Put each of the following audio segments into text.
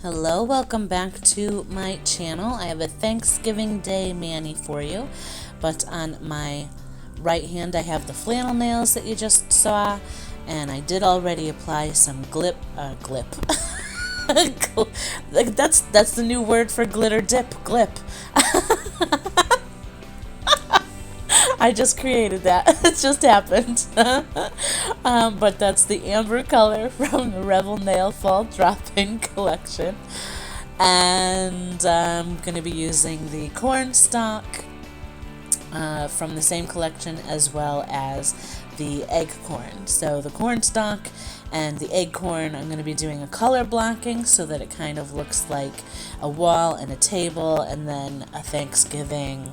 Hello, welcome back to my channel. I have a Thanksgiving Day mani for you, but on my right hand I have the flannel nails that you just saw, and I did already apply some Glip. That's the new word for glitter dip, Glip. I just created that. It just happened. But that's the amber color from the Revel Nail Fall Drop-In collection. And I'm going to be using the cornstalk from the same collection, as well as the egg corn. So the cornstalk and the egg corn, I'm going to be doing a color blocking so that it kind of looks like a wall and a table and then a Thanksgiving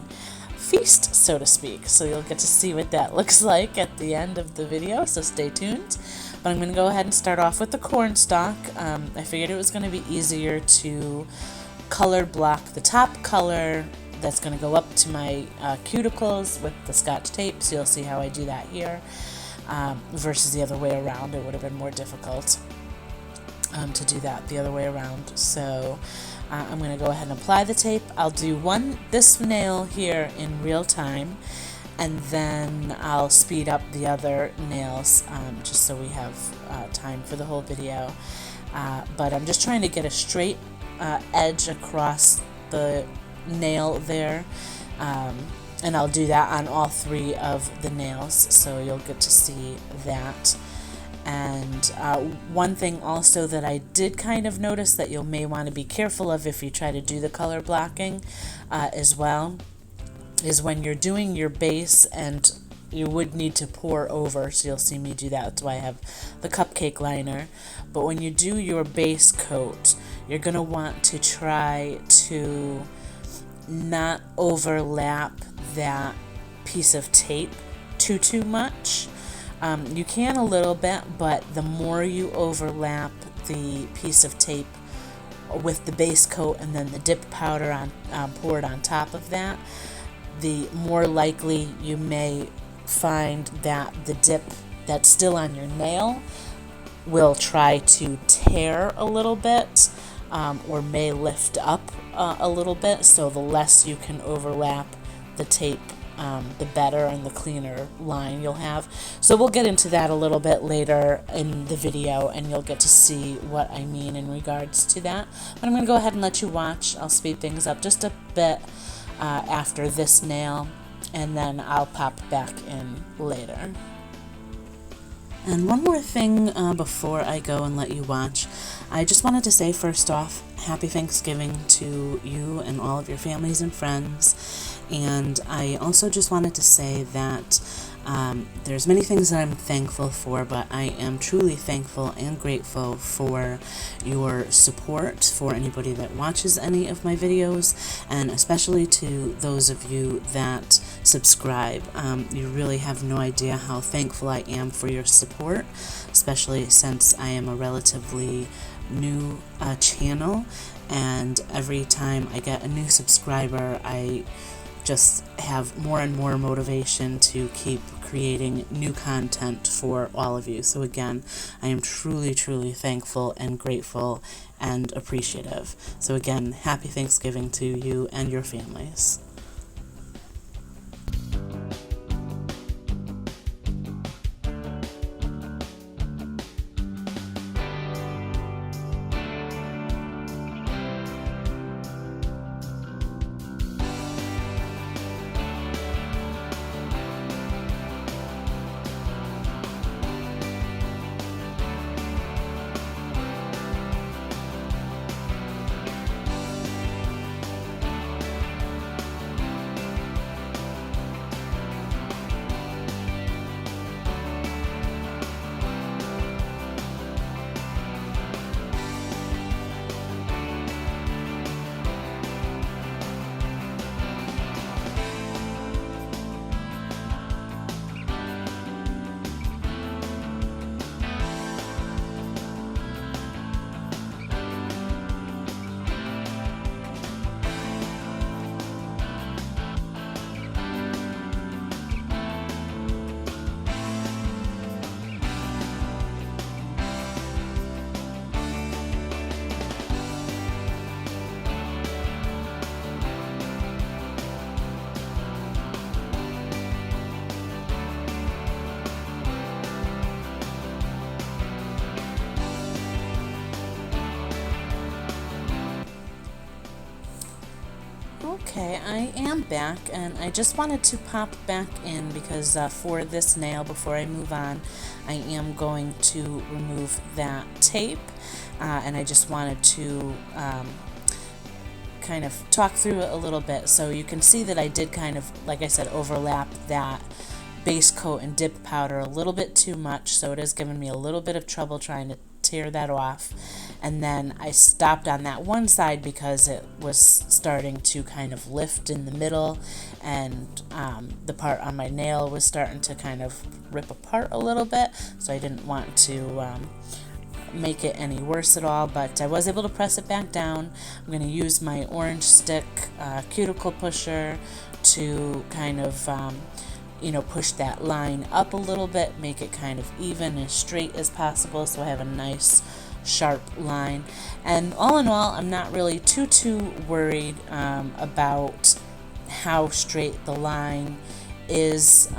feast, so to speak. So you'll get to see what that looks like at the end of the video, so stay tuned. But I'm going to go ahead and start off with the cornstalk. I figured it was going to be easier to color block the top color that's going to go up to my cuticles with the Scotch tape, so you'll see how I do that here, versus the other way around. It would have been more difficult to do that the other way around. So I'm going to go ahead and apply the tape. I'll do this nail here in real time, and then I'll speed up the other nails just so we have time for the whole video. But I'm just trying to get a straight edge across the nail there, and I'll do that on all three of the nails, so you'll get to see that. And one thing also that I did kind of notice that you may want to be careful of if you try to do the color blocking as well, is when you're doing your base, and you would need to pour over, so you'll see me do that. That's why I have the cupcake liner. But when you do your base coat, you're going to want to try to not overlap that piece of tape too much. You can a little bit, but the more you overlap the piece of tape with the base coat and then the dip powder poured on top of that, the more likely you may find that the dip that's still on your nail will try to tear a little bit, or may lift up a little bit. So the less you can overlap the tape, the better and the cleaner line you'll have. So we'll get into that a little bit later in the video, and you'll get to see what I mean in regards to that. But I'm going to go ahead and let you watch. I'll speed things up just a bit after this nail, and then I'll pop back in later. And one more thing before I go and let you watch, I just wanted to say first off, happy Thanksgiving to you and all of your families and friends. And I also just wanted to say that there's many things that I'm thankful for, but I am truly thankful and grateful for your support, for anybody that watches any of my videos, and especially to those of you that subscribe. You really have no idea how thankful I am for your support, especially since I am a relatively new channel, and every time I get a new subscriber, I just have more and more motivation to keep creating new content for all of you. So again, I am truly thankful and grateful and appreciative. So again, happy Thanksgiving to you and your families. Okay, I am back, and I just wanted to pop back in because for this nail, before I move on, I am going to remove that tape, and I just wanted to kind of talk through it a little bit so you can see that I did kind of, like I said, overlap that base coat and dip powder a little bit too much, so it is giving me a little bit of trouble trying to tear that off. And then I stopped on that one side because it was starting to kind of lift in the middle, and the part on my nail was starting to kind of rip apart a little bit, so I didn't want to make it any worse at all, but I was able to press it back down. I'm going to use my orange stick cuticle pusher to kind of push that line up a little bit, make it kind of even and straight as possible so I have a nice sharp line. And all in all, I'm not really too worried about how straight the line is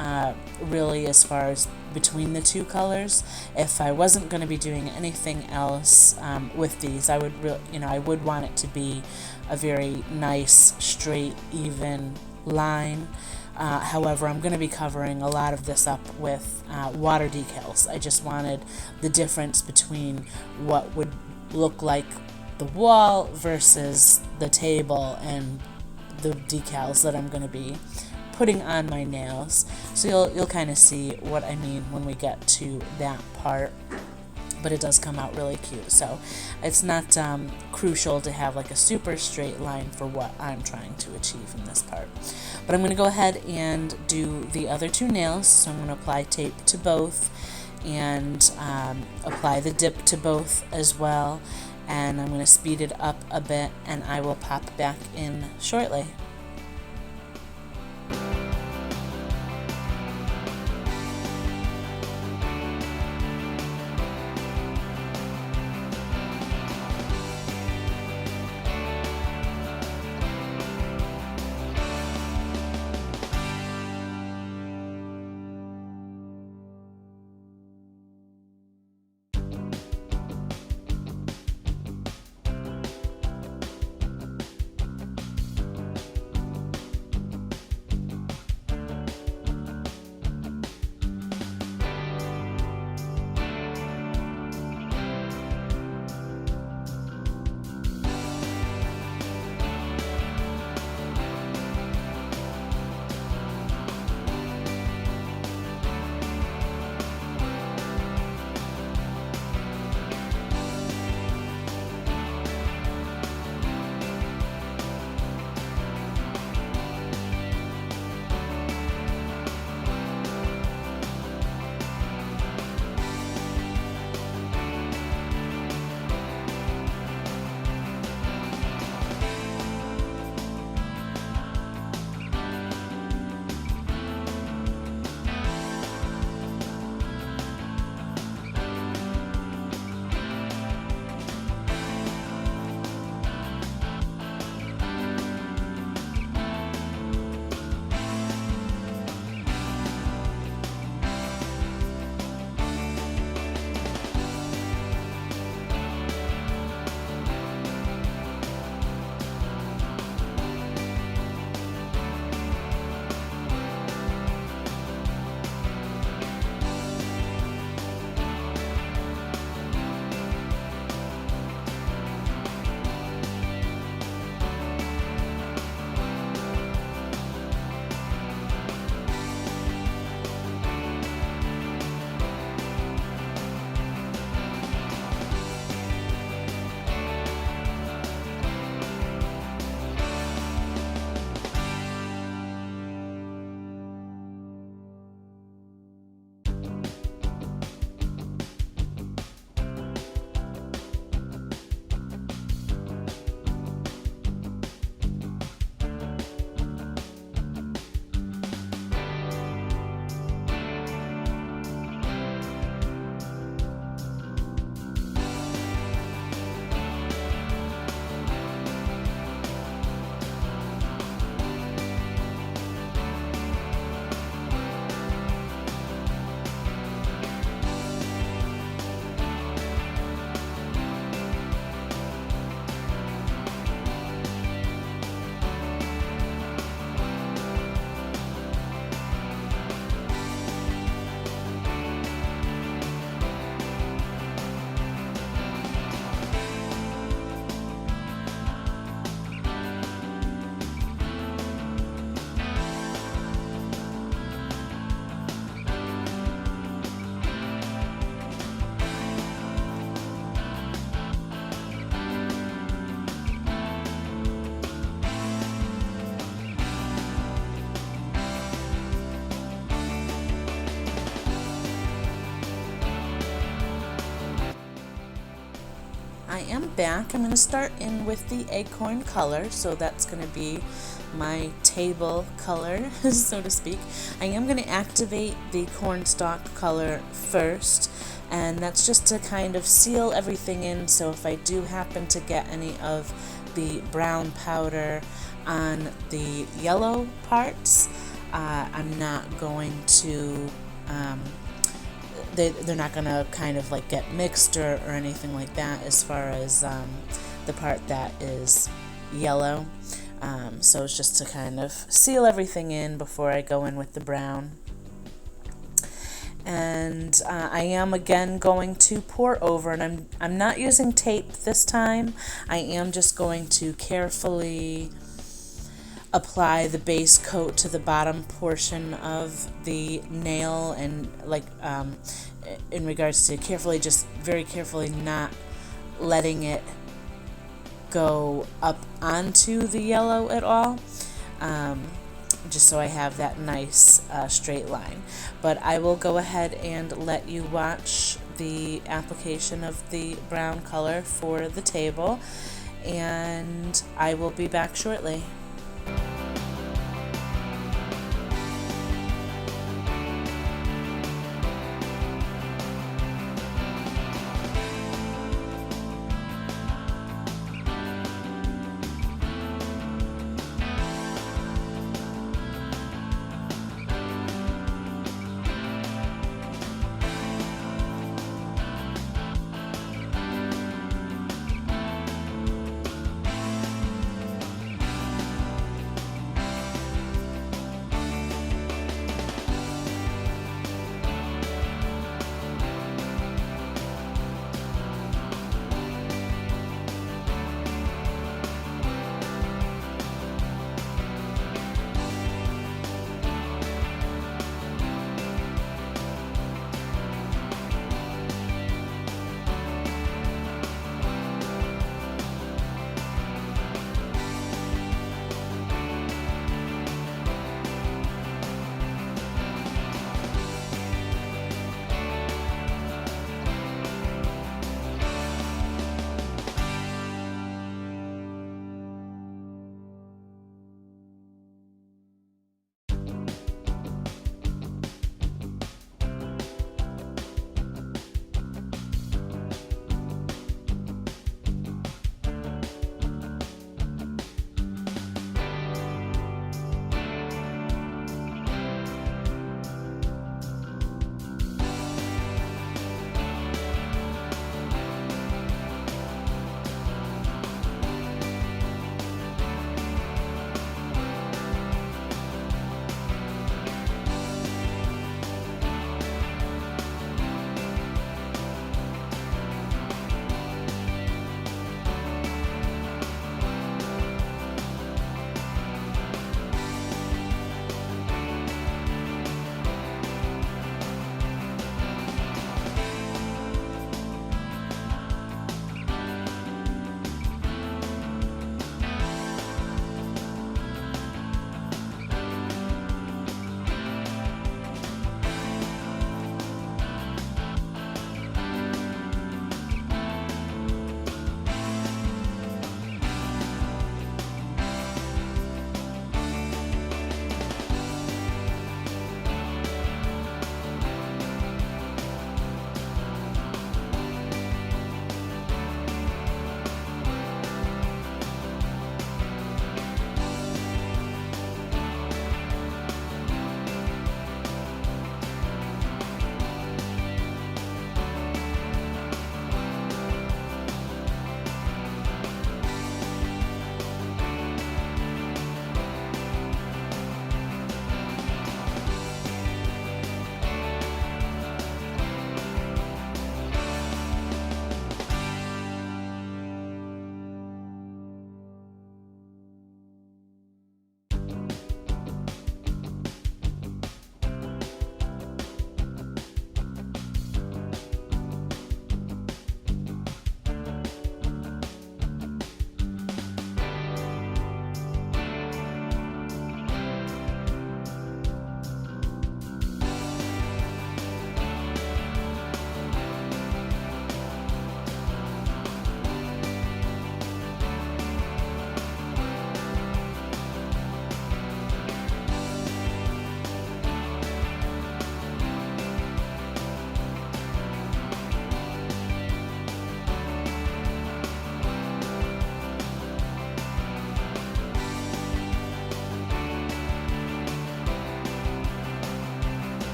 really as far as between the two colors. If I wasn't going to be doing anything else with these, I would I would want it to be a very nice straight even line. However, I'm going to be covering a lot of this up with water decals. I just wanted the difference between what would look like the wall versus the table and the decals that I'm going to be putting on my nails. So you'll kind of see what I mean when we get to that part. But it does come out really cute. So it's not crucial to have like a super straight line for what I'm trying to achieve in this part. But I'm going to go ahead and do the other two nails. So I'm going to apply tape to both and apply the dip to both as well. And I'm going to speed it up a bit, and I will pop back in shortly. I am back. I'm going to start in with the acorn color, so that's going to be my table color, so to speak. I am going to activate the cornstalk color first, and that's just to kind of seal everything in, so if I do happen to get any of the brown powder on the yellow parts, I'm not going to they're not going to kind of like get mixed or anything like that as far as the part that is yellow. So it's just to kind of seal everything in before I go in with the brown. And I am again going to pour over, and I'm not using tape this time. I am just going to carefully apply the base coat to the bottom portion of the nail, and like in regards to carefully, just very carefully, not letting it go up onto the yellow at all, just so I have that nice straight line. But I will go ahead and let you watch the application of the brown color for the table, and I will be back shortly.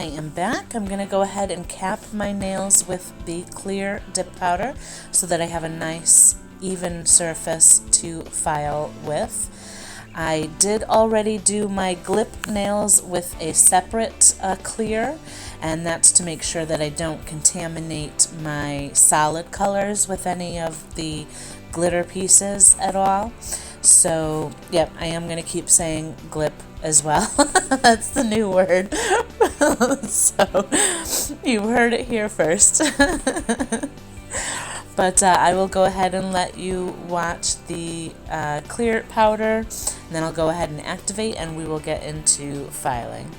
I am back. I'm going to go ahead and cap my nails with the clear dip powder so that I have a nice even surface to file with. I did already do my Glip nails with a separate clear, and that's to make sure that I don't contaminate my solid colors with any of the glitter pieces at all. So, yep, I am going to keep saying Glip as well. That's the new word. So, you heard it here first. But I will go ahead and let you watch the clear powder, and then I'll go ahead and activate, and we will get into filing.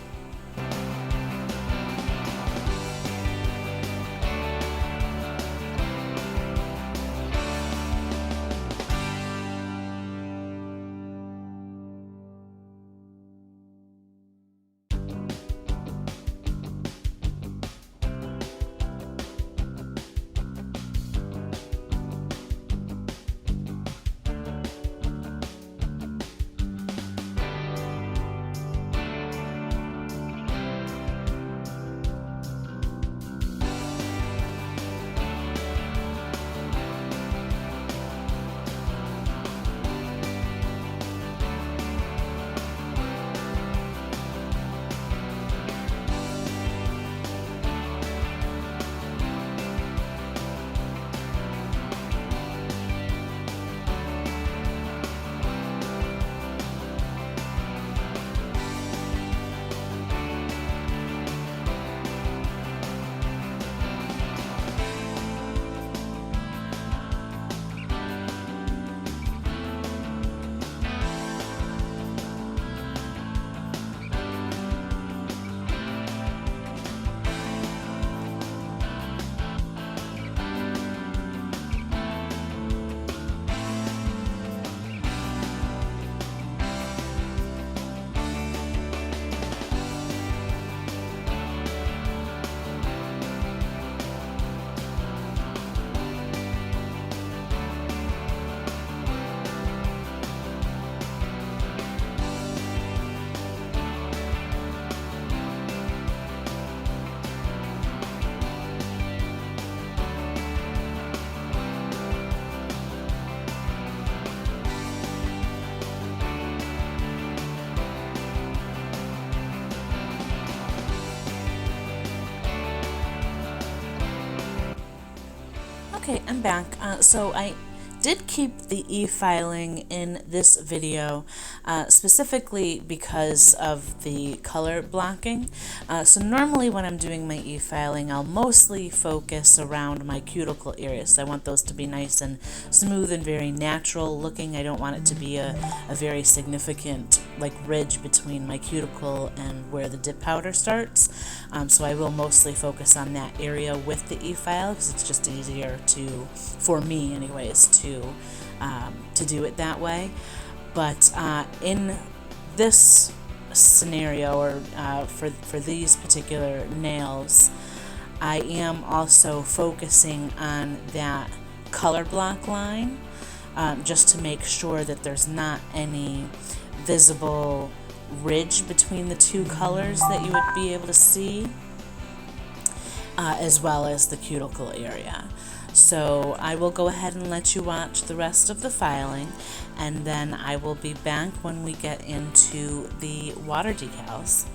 Okay, I'm back. So I did keep the e-filing in this video specifically because of the color blocking. So normally when I'm doing my e-filing, I'll mostly focus around my cuticle areas. I want those to be nice and smooth and very natural looking. I don't want it to be a very significant like ridge between my cuticle and where the dip powder starts. So I will mostly focus on that area with the e-file because it's just easier for me anyways, to do it that way. But in this scenario, or for these particular nails, I am also focusing on that color block line just to make sure that there's not any visible ridge between the two colors that you would be able to see, as well as the cuticle area. So I will go ahead and let you watch the rest of the filing, and then I will be back when we get into the water decals.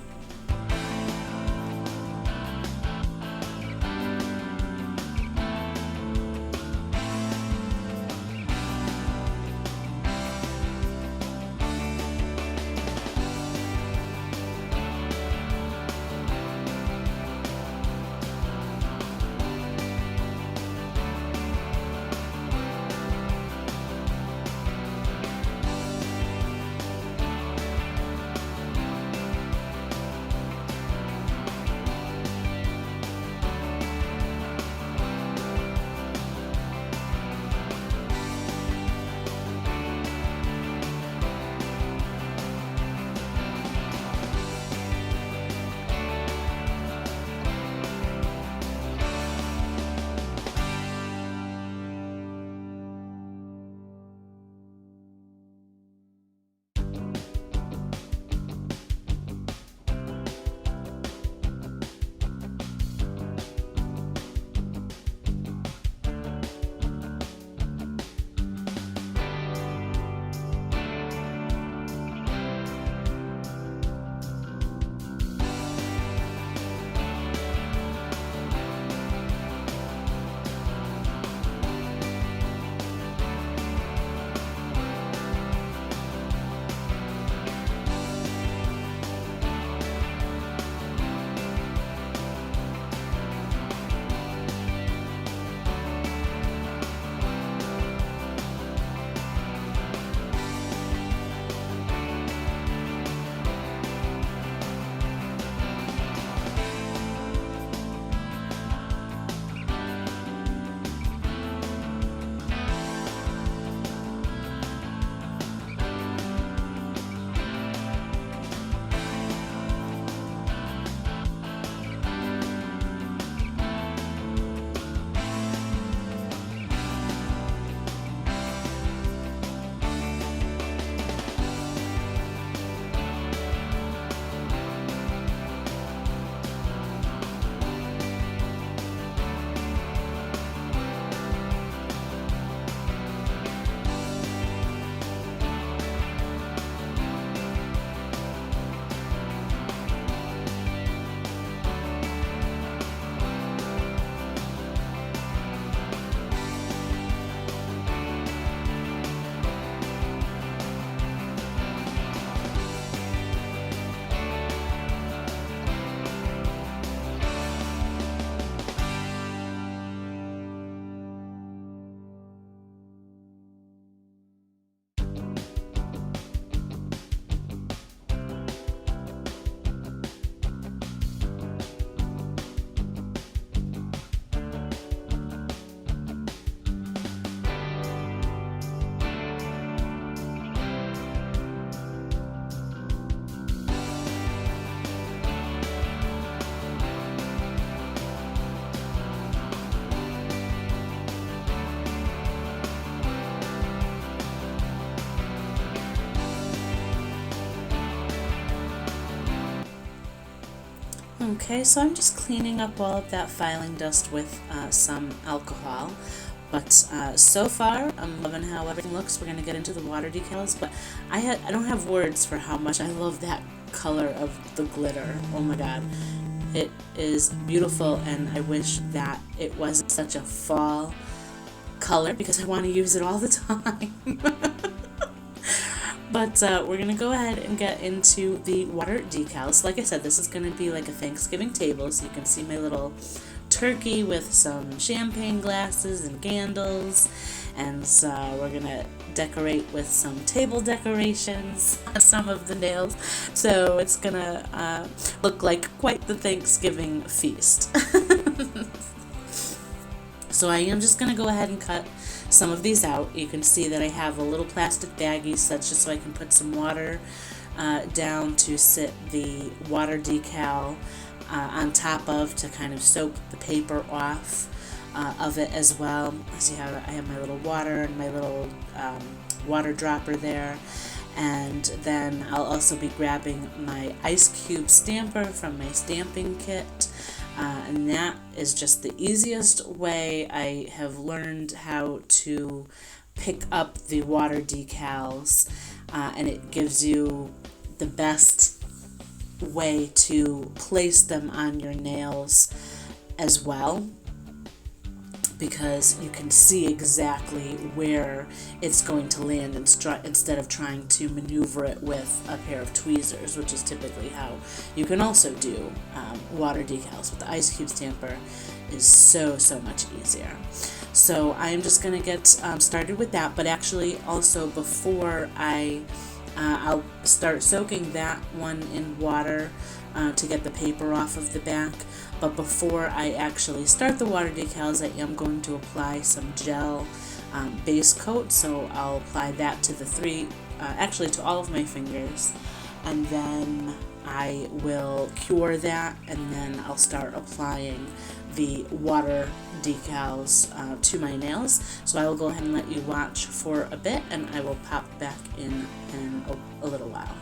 Okay, so I'm just cleaning up all of that filing dust with some alcohol. But so far, I'm loving how everything looks. We're going to get into the water decals, but I don't have words for how much I love that color of the glitter. Oh my god. It is beautiful, and I wish that it wasn't such a fall color because I want to use it all the time. But we're going to go ahead and get into the water decals. Like I said, this is going to be like a Thanksgiving table, so you can see my little turkey with some champagne glasses and candles. And we're going to decorate with some table decorations on some of the nails. So it's going to look like quite the Thanksgiving feast. So I am just going to go ahead and cut some of these out. You can see that I have a little plastic baggie, so that's just so I can put some water down to sit the water decal on top of, to kind of soak the paper off of it as well. As you have, I have my little water and my little water dropper there. And then I'll also be grabbing my ice cube stamper from my stamping kit. And that is just the easiest way I have learned how to pick up the water decals, and it gives you the best way to place them on your nails as well, because you can see exactly where it's going to land instead of trying to maneuver it with a pair of tweezers, which is typically how you can also do water decals. With the ice cube stamper is so much easier. So I'm just going to get started with that, but actually also before I'll start soaking that one in water to get the paper off of the back. But before I actually start the water decals, I am going to apply some gel base coat. So I'll apply that to to all of my fingers, and then I will cure that, and then I'll start applying the water decals to my nails. So I will go ahead and let you watch for a bit, and I will pop back in a little while.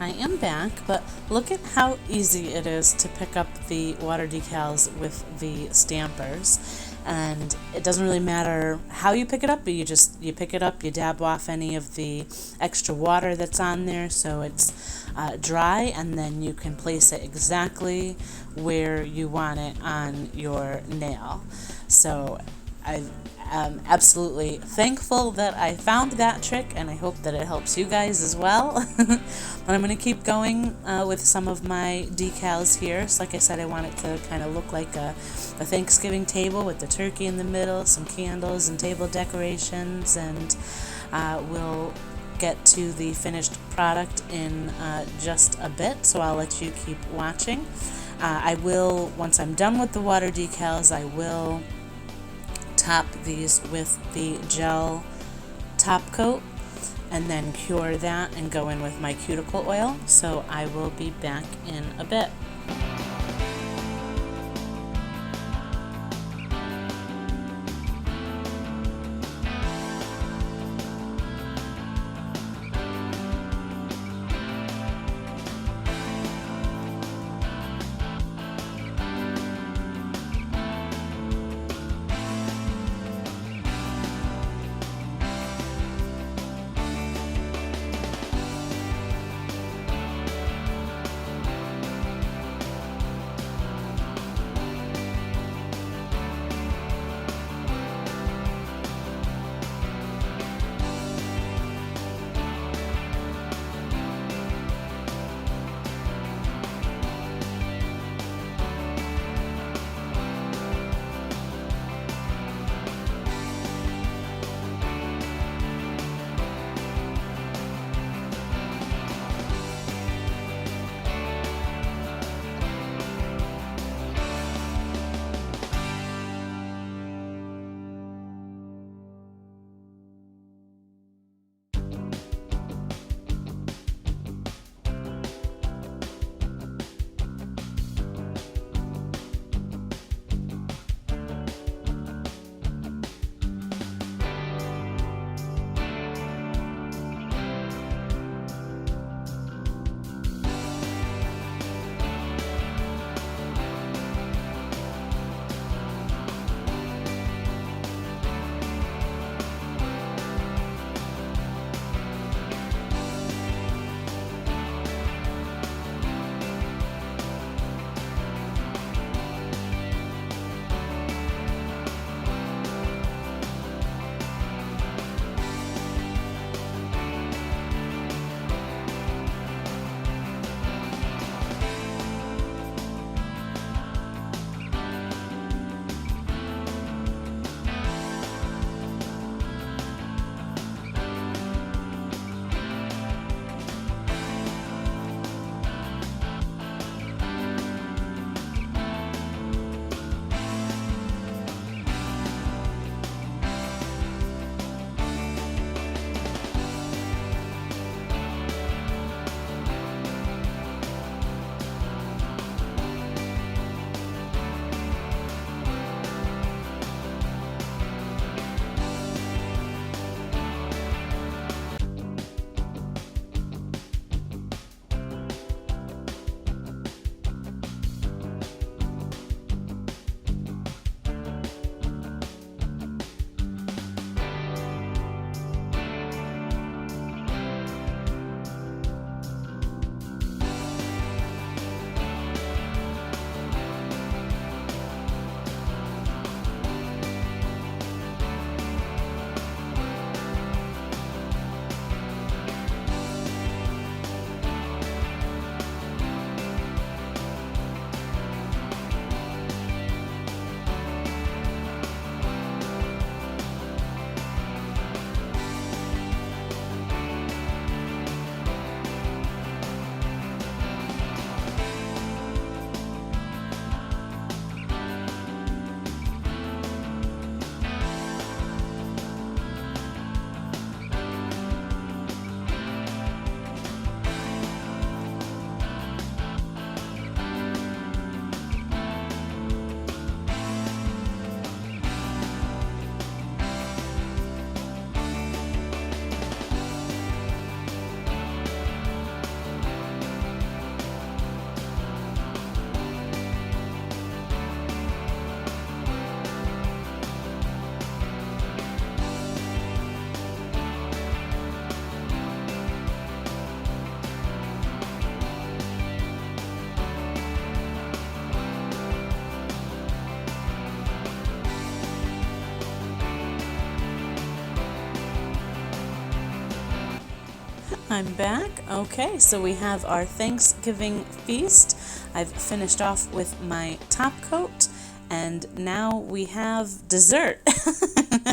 I am back, but look at how easy it is to pick up the water decals with the stampers. And it doesn't really matter how you pick it up, but you pick it up, you dab off any of the extra water that's on there so it's dry, and then you can place it exactly where you want it on your nail. So I'm absolutely thankful that I found that trick, and I hope that it helps you guys as well. But I'm going to keep going with some of my decals here. So like I said, I want it to kind of look like a Thanksgiving table with the turkey in the middle, some candles and table decorations, and we'll get to the finished product in just a bit, so I'll let you keep watching. I will, once I'm done with the water decals, I will top these with the gel top coat and then cure that and go in with my cuticle oil. So I will be back in a bit. I'm back. Okay, so we have our Thanksgiving feast. I've finished off with my top coat, and now we have dessert,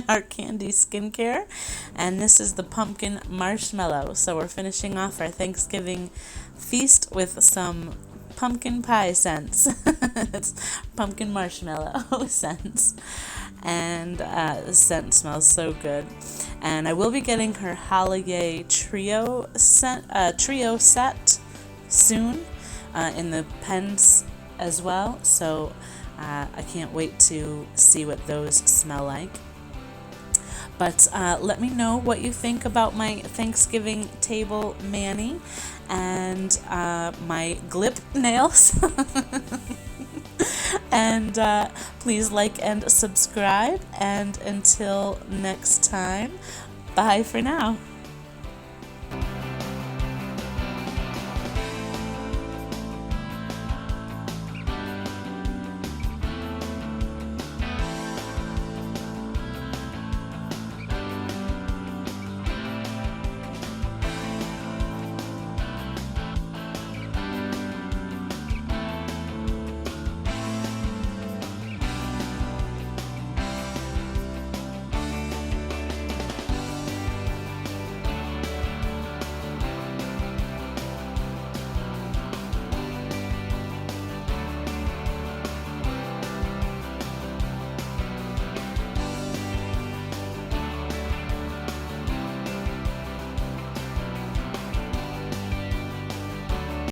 our candy skincare, and this is the pumpkin marshmallow. So we're finishing off our Thanksgiving feast with some pumpkin pie scents. It's pumpkin marshmallow scents, and the scent smells so good. And I will be getting her holiday trio set soon in the pens as well. So I can't wait to see what those smell like. But let me know what you think about my Thanksgiving table mani and my Glip nails. And please like and subscribe. And until next time, bye for now.